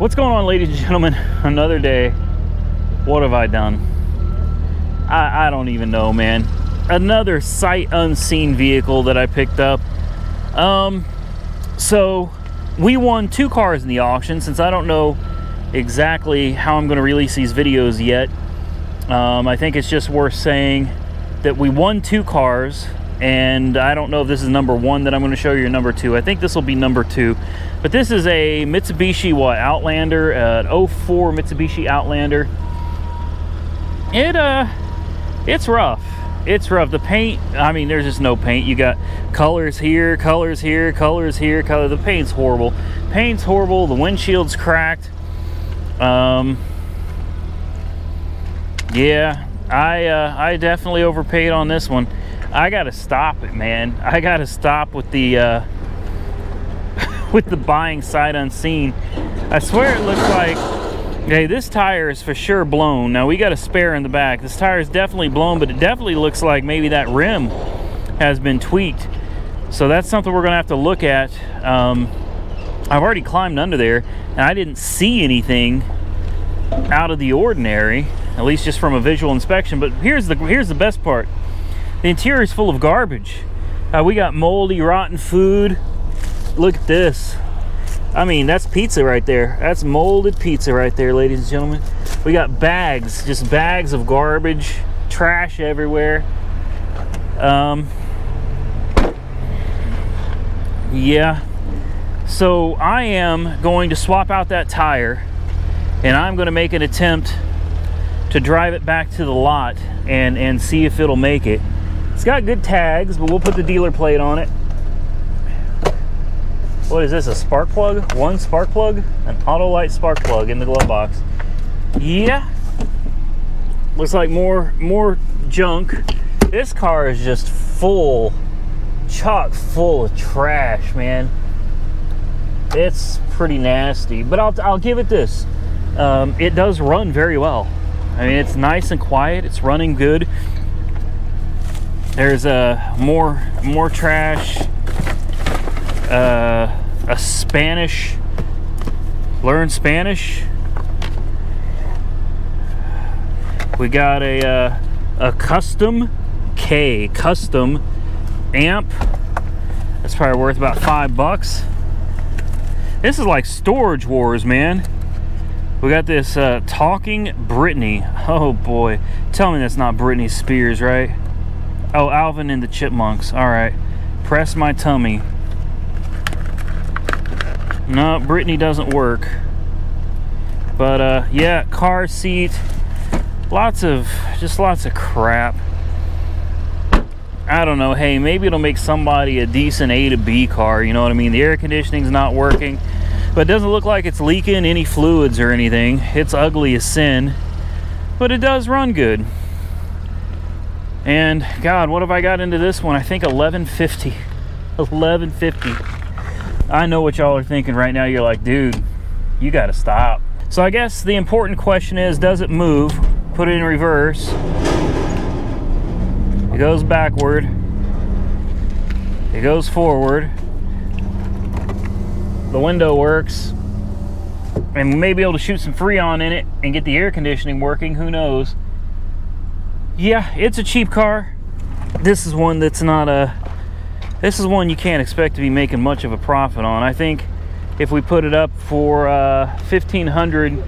What's going on, ladies and gentlemen? Another day. What have I done? I don't even know, man. Another sight unseen vehicle that I picked up. So we won 2 cars in the auction. Since I don't know exactly how I'm going to release these videos yet, I think it's just worth saying that we won 2 cars, and I don't know if this is number 1 that I'm going to show you, or number 2. I think this will be number 2. But this is a Mitsubishi Outlander, an 04 Mitsubishi Outlander. It's rough. It's rough. The paint, I mean, there's just no paint. You got colors here, colors here, colors here, color. The paint's horrible. Paint's horrible. The windshield's cracked. Yeah, I definitely overpaid on this one. I gotta stop it, man. I gotta stop with the with the buying sight unseen. I swear it looks like, hey, this tire is for sure blown. Now we got a spare in the back. This tire is definitely blown, but it definitely looks like maybe that rim has been tweaked. So that's something we're gonna have to look at. I've already climbed under there, and I didn't see anything out of the ordinary, at least just from a visual inspection. But here's the best part. The interior is full of garbage. We got moldy, rotten food. Look at this. I mean, that's pizza right there. That's molded pizza right there, ladies and gentlemen. We got bags, just bags of garbage, trash everywhere. Yeah. So I am going to swap out that tire, and I'm going to make an attempt to drive it back to the lot and see if it'll make it. It's got good tags, but we'll put the dealer plate on it. What is this, a spark plug? One spark plug? An Autolite spark plug in the glove box. Yeah. Looks like more junk. This car is just full, chock full of trash, man. It's pretty nasty, but I'll give it this. It does run very well. I mean, it's nice and quiet. It's running good. There's more trash. A Spanish. Learn Spanish. We got a custom amp. That's probably worth about $5. This is like Storage Wars, man. We got this Talking Britney. Oh boy, tell me that's not Britney Spears, right? Oh, Alvin and the Chipmunks. All right, press my tummy. No, Britney doesn't work. But yeah, car seat, lots of crap. I don't know. Hey, maybe it'll make somebody a decent A to B car, you know what I mean? The air conditioning's not working, but it doesn't look like it's leaking any fluids or anything. It's ugly as sin, but it does run good. And God, what have I got into this one? I think 1150. 1150. I know what y'all are thinking right now. You're like, dude, you gotta stop. So I guess the important question is, does it move? Put it in reverse. It goes backward. It goes forward. The window works. And we may be able to shoot some Freon in it and get the air conditioning working. Who knows? Yeah, it's a cheap car. This is one that's not a... This is one you can't expect to be making much of a profit on. I think if we put it up for $1,500,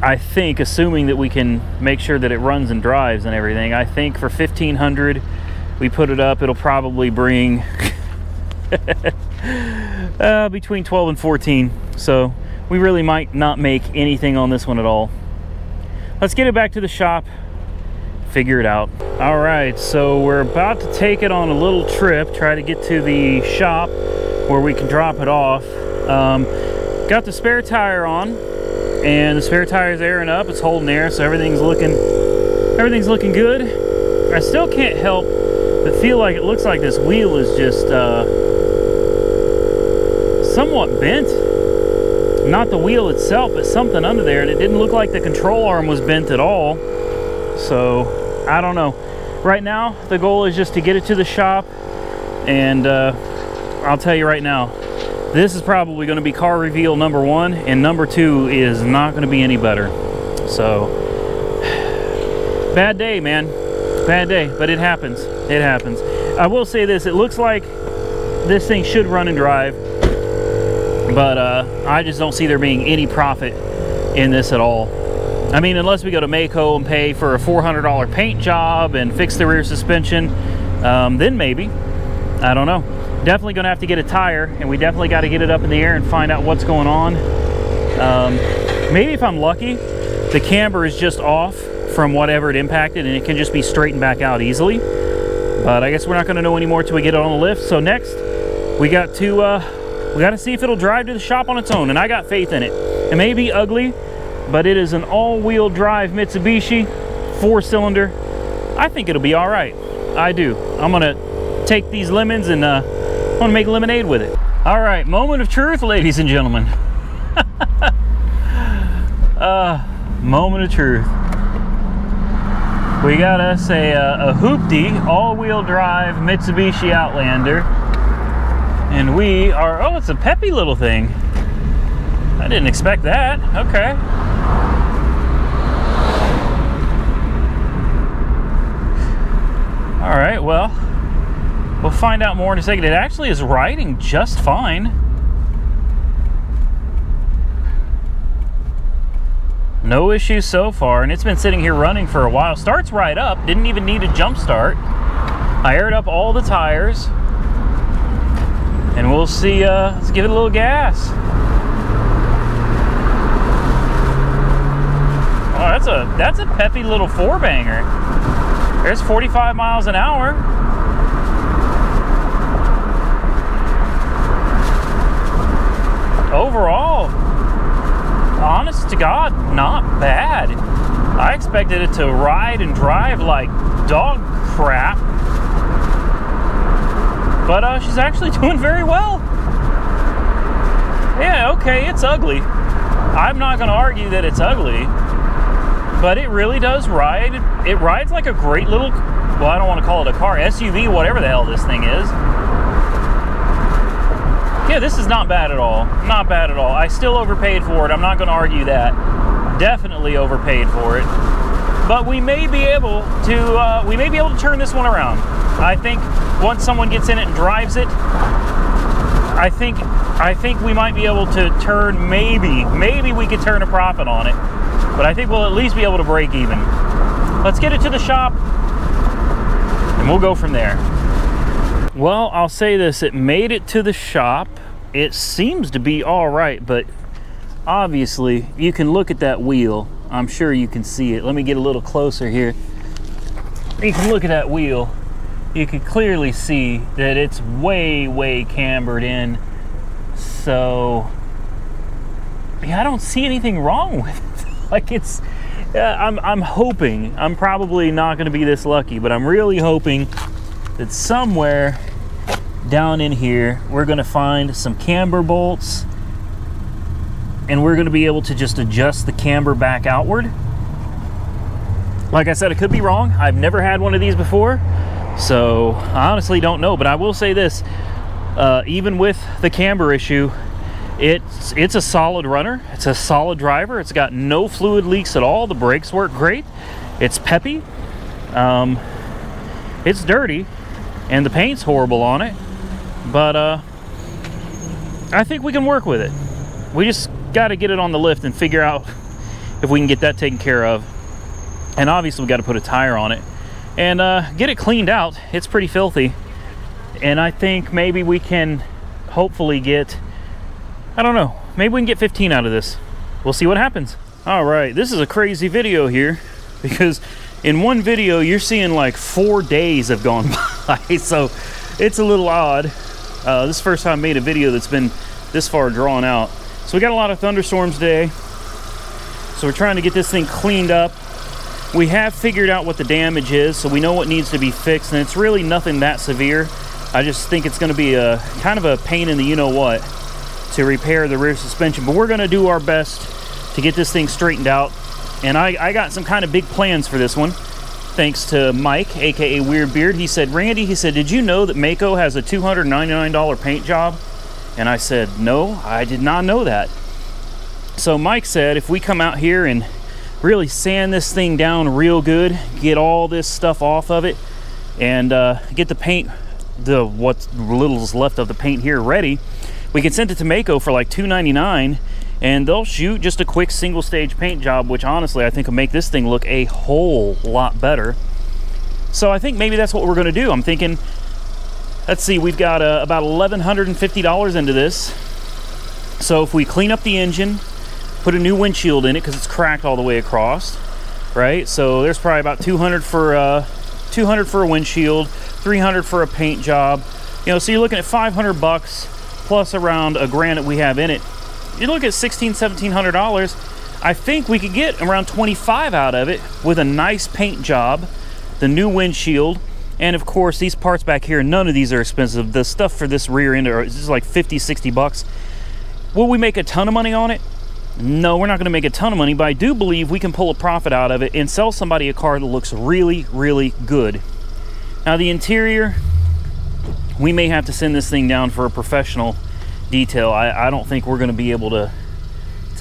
I think, assuming that we can make sure that it runs and drives and everything, I think for $1,500, we put it up, it'll probably bring between 12 and 14. So we really might not make anything on this one at all. Let's get it back to the shop, figure it out. All right, so we're about to take it on a little trip, try to get to the shop where we can drop it off. Got the spare tire on, and the spare tire is airing up. It's holding air, so everything's looking good. I still can't help but feel like it looks like this wheel is just somewhat bent. Not the wheel itself, but something under there, and it didn't look like the control arm was bent at all. So I don't know. Right now the goal is just to get it to the shop, and I'll tell you right now, this is probably going to be car reveal number 1, and number 2 is not going to be any better. So, bad day, man. Bad day, but it happens. It happens. I will say this, it looks like this thing should run and drive, but I just don't see there being any profit in this at all. I mean, unless we go to Mako and pay for a $400 paint job and fix the rear suspension, then maybe. I don't know. Definitely gonna have to get a tire, and we definitely got to get it up in the air and find out what's going on. Maybe if I'm lucky, the camber is just off from whatever it impacted, and it can just be straightened back out easily. But I guess we're not gonna know anymore till we get it on the lift. So next, we got to see if it'll drive to the shop on its own, and I got faith in it. It may be ugly, but it is an all-wheel drive Mitsubishi, 4-cylinder. I think it'll be all right. I do. I'm gonna take these lemons and I'm gonna make lemonade with it. All right, moment of truth, ladies and gentlemen. Moment of truth. We got us a hoopty all-wheel drive Mitsubishi Outlander, and we are, oh, it's a peppy little thing. I didn't expect that. Okay. All right, well, we'll find out more in a second. It actually is riding just fine. No issues so far, and it's been sitting here running for a while. Starts right up, didn't even need a jump start. I aired up all the tires, and we'll see, let's give it a little gas. Oh, that's a peppy little 4-banger. There's 45 miles an hour. Overall, honest to God, not bad. I expected it to ride and drive like dog crap, but she's actually doing very well. Yeah, okay, it's ugly. I'm not going to argue that it's ugly, but it really does ride. It rides like a great little, well, I don't want to call it a car, SUV, whatever the hell this thing is. Yeah, this is not bad at all. Not bad at all. I still overpaid for it. I'm not going to argue that. Definitely overpaid for it. But we may be able to turn this one around. I think once someone gets in it and drives it, I think we might be able to turn, maybe we could turn a profit on it. But I think we'll at least be able to break even. Let's get it to the shop, and we'll go from there. Well, I'll say this, it made it to the shop. It seems to be all right, but obviously you can look at that wheel. I'm sure you can see it. Let me get a little closer here. You can look at that wheel. You can clearly see that it's way cambered in. So, yeah, I don't see anything wrong with it. Like, it's, I'm hoping, I'm probably not going to be this lucky, but I'm really hoping that somewhere down in here we're going to find some camber bolts, and we're going to be able to just adjust the camber back outward. Like I said, I could be wrong. I've never had one of these before, so I honestly don't know. But I will say this, even with the camber issue, it's a solid runner. It's a solid driver. It's got no fluid leaks at all. The brakes work great. It's peppy. It's dirty, and the paint's horrible on it, but I think we can work with it. We just got to get it on the lift and figure out if we can get that taken care of. And obviously we got to put a tire on it and get it cleaned out. It's pretty filthy, and I think maybe we can hopefully get, I don't know, maybe we can get 15 out of this. We'll see what happens. All right, this is a crazy video here, because in one video you're seeing like 4 days have gone by, so it's a little odd. This is the first time I made a video that's been this far drawn out. So we got a lot of thunderstorms today, so we're trying to get this thing cleaned up. We have figured out what the damage is, so we know what needs to be fixed, and it's really nothing that severe. I just think it's going to be a kind of a pain in the you-know-what to repair the rear suspension, but we're going to do our best to get this thing straightened out. And I got some kind of big plans for this one, thanks to Mike, aka Weird Beard. He said, Randy, he said, did you know that Mako has a $299 paint job? And I said, no, I did not know that. So Mike said if we come out here and really sand this thing down real good, get all this stuff off of it, and get the paint, what's little's left of the paint here ready, we can send it to Mako for like $2.99, and they'll shoot just a quick single stage paint job, which honestly I think will make this thing look a whole lot better. So I think maybe that's what we're going to do. I'm thinking, let's see, we've got about $1,150 into this. So if we clean up the engine, put a new windshield in it because it's cracked all the way across, right? So there's probably about $200 for a windshield, $300 for a paint job. You know, so you're looking at $500 plus around a grand that we have in it. You look at $1,700. I think we could get around $25 out of it with a nice paint job, the new windshield, and of course these parts back here, none of these are expensive. The stuff for this rear end is just like 50, 60 bucks. Will we make a ton of money on it? No, we're not going to make a ton of money, but I do believe we can pull a profit out of it and sell somebody a car that looks really, really good. Now the interior, we may have to send this thing down for a professional detail. I don't think we're going to be able to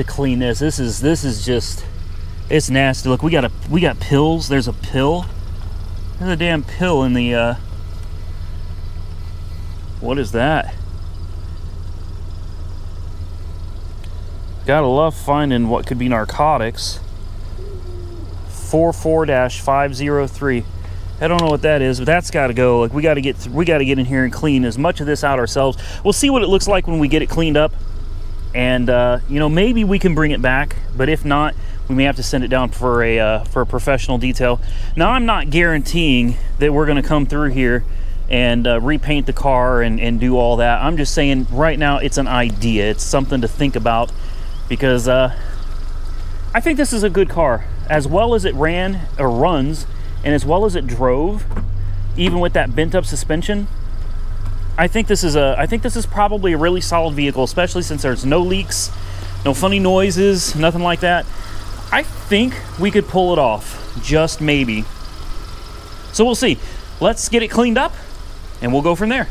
clean this. This is just, it's nasty. Look, we got pills. There's a pill. There's a damn pill in the what is that? Gotta love finding what could be narcotics. 44-503. I don't know what that is, but that's got to go. Like we got to get in here and clean as much of this out ourselves. We'll see what it looks like when we get it cleaned up, and you know, maybe we can bring it back. But if not, we may have to send it down for a professional detail. Now, I'm not guaranteeing that we're going to come through here and repaint the car and do all that. I'm just saying right now it's an idea. It's something to think about, because I think this is a good car. As well as it ran or runs, and as well as it drove, even with that bent up suspension, I think this is probably a really solid vehicle, especially since there's no leaks, no funny noises, nothing like that. I think we could pull it off, just maybe. So we'll see. Let's get it cleaned up and we'll go from there.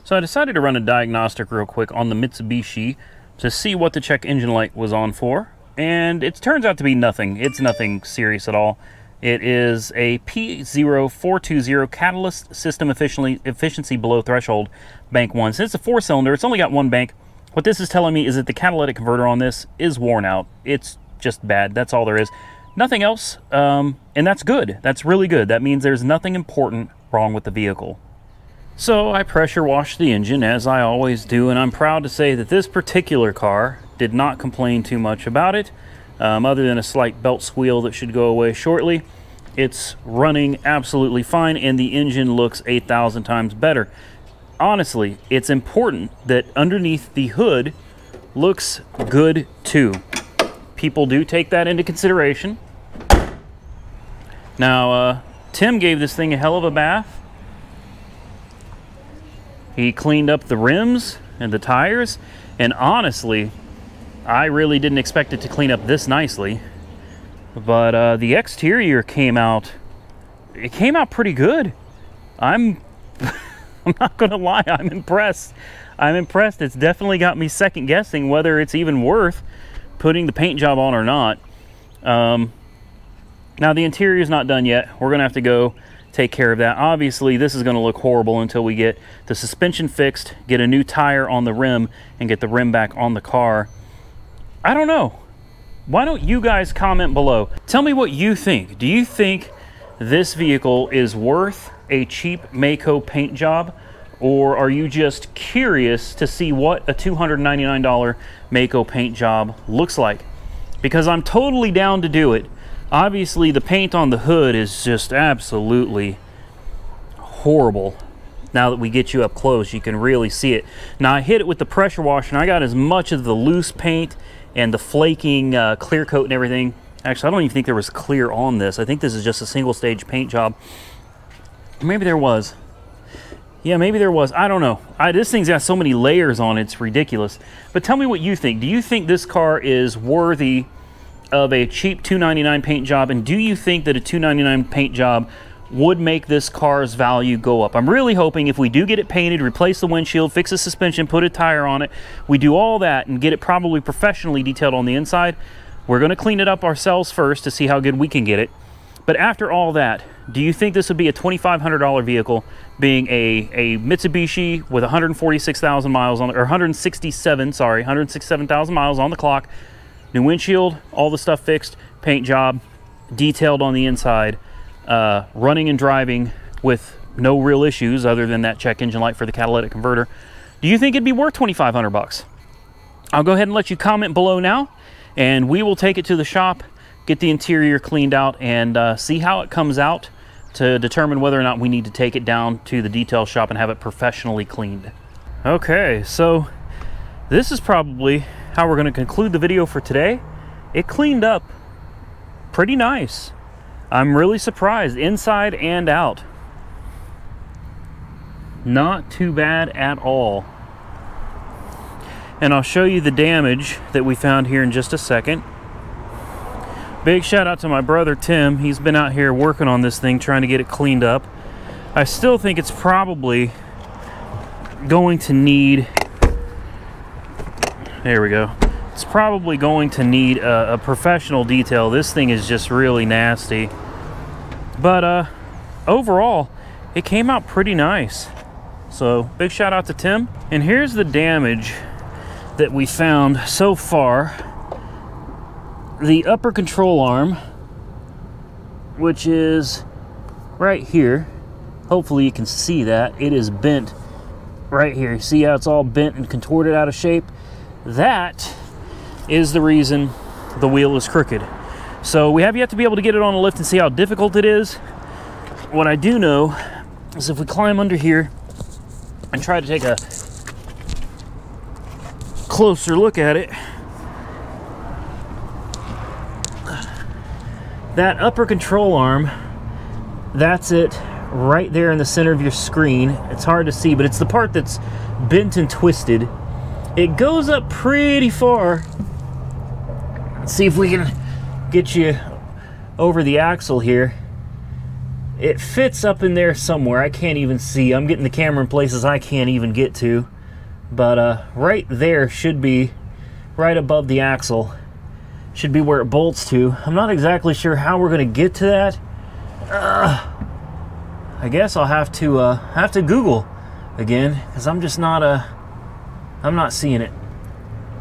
So I decided to run a diagnostic real quick on the Mitsubishi to see what the check engine light was on for, and it turns out to be nothing. It's nothing serious at all. It is a P0420 catalyst system efficiency below threshold, bank 1. Since it's a 4-cylinder, it's only got 1 bank. What this is telling me is that the catalytic converter on this is worn out. It's just bad. That's all there is. Nothing else, and that's good. That's really good. That means there's nothing important wrong with the vehicle. So I pressure washed the engine, as I always do, and I'm proud to say that this particular car did not complain too much about it. Other than a slight belt squeal that should go away shortly. It's running absolutely fine, and the engine looks 8,000 times better. Honestly, it's important that underneath the hood looks good too. People do take that into consideration. Now, Tim gave this thing a hell of a bath. He cleaned up the rims and the tires, and honestly, I really didn't expect it to clean up this nicely, but the exterior came out, it came out pretty good. I'm not gonna lie, I'm impressed. I'm impressed. It's definitely got me second guessing whether it's even worth putting the paint job on or not. Now the interior is not done yet. We're gonna have to go take care of that. Obviously this is gonna look horrible until we get the suspension fixed, get a new tire on the rim, and get the rim back on the car. I don't know. Why don't you guys comment below? Tell me what you think. Do you think this vehicle is worth a cheap Mako paint job? Or are you just curious to see what a $299 Mako paint job looks like? Because I'm totally down to do it. Obviously, the paint on the hood is just absolutely horrible. Now that we get you up close, you can really see it. Now, I hit it with the pressure washer, and I got as much of the loose paint and the flaking clear coat and everything. Actually, I don't even think there was clear on this. I think this is just a single stage paint job. Maybe there was. Yeah, maybe there was. I don't know. This thing's got so many layers on it, it's ridiculous. But tell me what you think. Do you think this car is worthy of a cheap $299 paint job? And do you think that a $299 paint job would make this car's value go up. I'm really hoping if we do get it painted, replace the windshield, fix the suspension, put a tire on it, we do all that and get it probably professionally detailed on the inside. We're going to clean it up ourselves first to see how good we can get it. But after all that, do you think this would be a $2,500 vehicle, being a Mitsubishi with 146,000 miles on, or 167,000 miles on the clock, new windshield, all the stuff fixed, paint job, detailed on the inside, running and driving with no real issues other than that check engine light for the catalytic converter? Do you think it'd be worth 2,500 bucks? I'll go ahead and let you comment below now, and we will take it to the shop, get the interior cleaned out, and see how it comes out to determine whether or not we need to take it down to the detail shop and have it professionally cleaned. Okay, so this is probably how we're going to conclude the video for today. It cleaned up pretty nice. I'm really surprised, inside and out. Not too bad at all. And I'll show you the damage that we found here in just a second. Big shout out to my brother Tim. He's been out here working on this thing, trying to get it cleaned up. I still think it's probably going to need, there we go. It's probably going to need a professional detail. This thing is just really nasty. But overall, it came out pretty nice. So big shout out to Tim. And here's the damage that we found so far. The upper control arm, which is right here. Hopefully you can see that. It is bent right here. See how it's all bent and contorted out of shape? That is the reason the wheel is crooked. So we have yet to be able to get it on a lift and see how difficult it is. What I do know is if we climb under here and try to take a closer look at it, that upper control arm, that's it right there in the center of your screen. It's hard to see, but it's the part that's bent and twisted. It goes up pretty far. Let's see if we can get you over the axle here. It fits up in there somewhere. I can't even see. I'm getting the camera in places I can't even get to. But right there should be right above the axle. Should be where it bolts to. I'm not exactly sure how we're going to get to that. I guess I'll have to Google again, because I'm just not I'm not seeing it.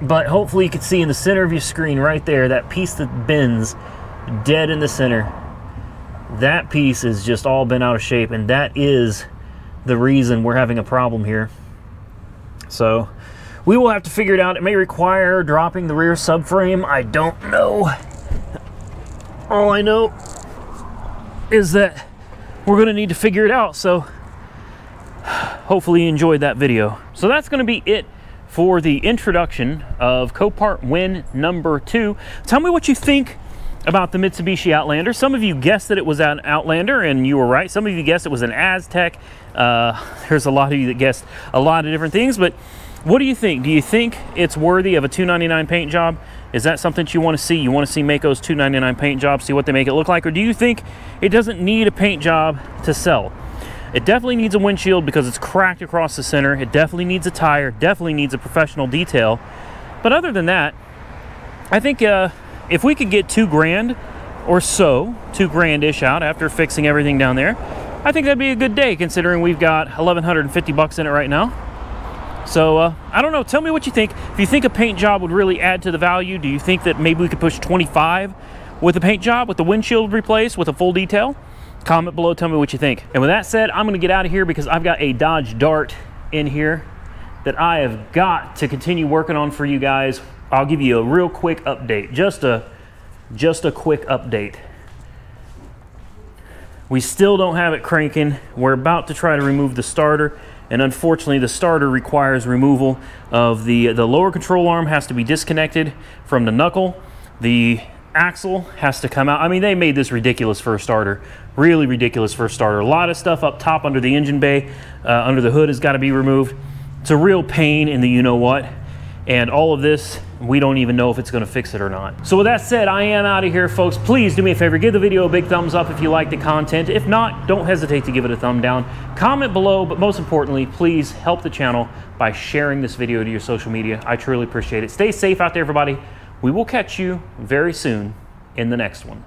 But hopefully you can see in the center of your screen right there, that piece that bends dead in the center. That piece is just all bent out of shape, and that is the reason we're having a problem here. So we will have to figure it out. It may require dropping the rear subframe. I don't know. All I know is that we're going to need to figure it out. So hopefully you enjoyed that video. So that's going to be it for the introduction of Copart Win number 2. Tell me what you think about the Mitsubishi Outlander. Some of you guessed that it was an Outlander, and you were right. Some of you guessed it was an Aztec. There's a lot of you that guessed a lot of different things, but what do you think? Do you think it's worthy of a $299 paint job? Is that something that you want to see? You want to see Maaco's $299 paint job, see what they make it look like? Or do you think it doesn't need a paint job to sell? It definitely needs a windshield because it's cracked across the center. It definitely needs a tire, definitely needs a professional detail. But other than that, I think if we could get $2 grand or so, $2 grand-ish out after fixing everything down there, I think that'd be a good day considering we've got 1,150 bucks in it right now. So I don't know, tell me what you think. If you think a paint job would really add to the value, do you think that maybe we could push 25 with a paint job, with the windshield replaced, with a full detail? Comment below, tell me what you think. And with that said, I'm gonna get out of here because I've got a Dodge Dart in here that I have got to continue working on for you guys. I'll give you a real quick update, just a quick update. We still don't have it cranking. We're about to try to remove the starter, and unfortunately the starter requires removal of the lower control arm has to be disconnected from the knuckle. The axle has to come out. I mean, they made this ridiculous for a starter, really ridiculous for a starter. A lot of stuff up top under the engine bay, under the hood has got to be removed. It's a real pain in the you-know-what, and all of this We don't even know if it's gonna fix it or not. So with that said, I am out of here, folks. Please do me a favor, give the video a big thumbs up if you like the content. If not, don't hesitate to give it a thumb down. Comment below, but most importantly, please help the channel by sharing this video to your social media. I truly appreciate it. Stay safe out there, everybody. We will catch you very soon in the next one.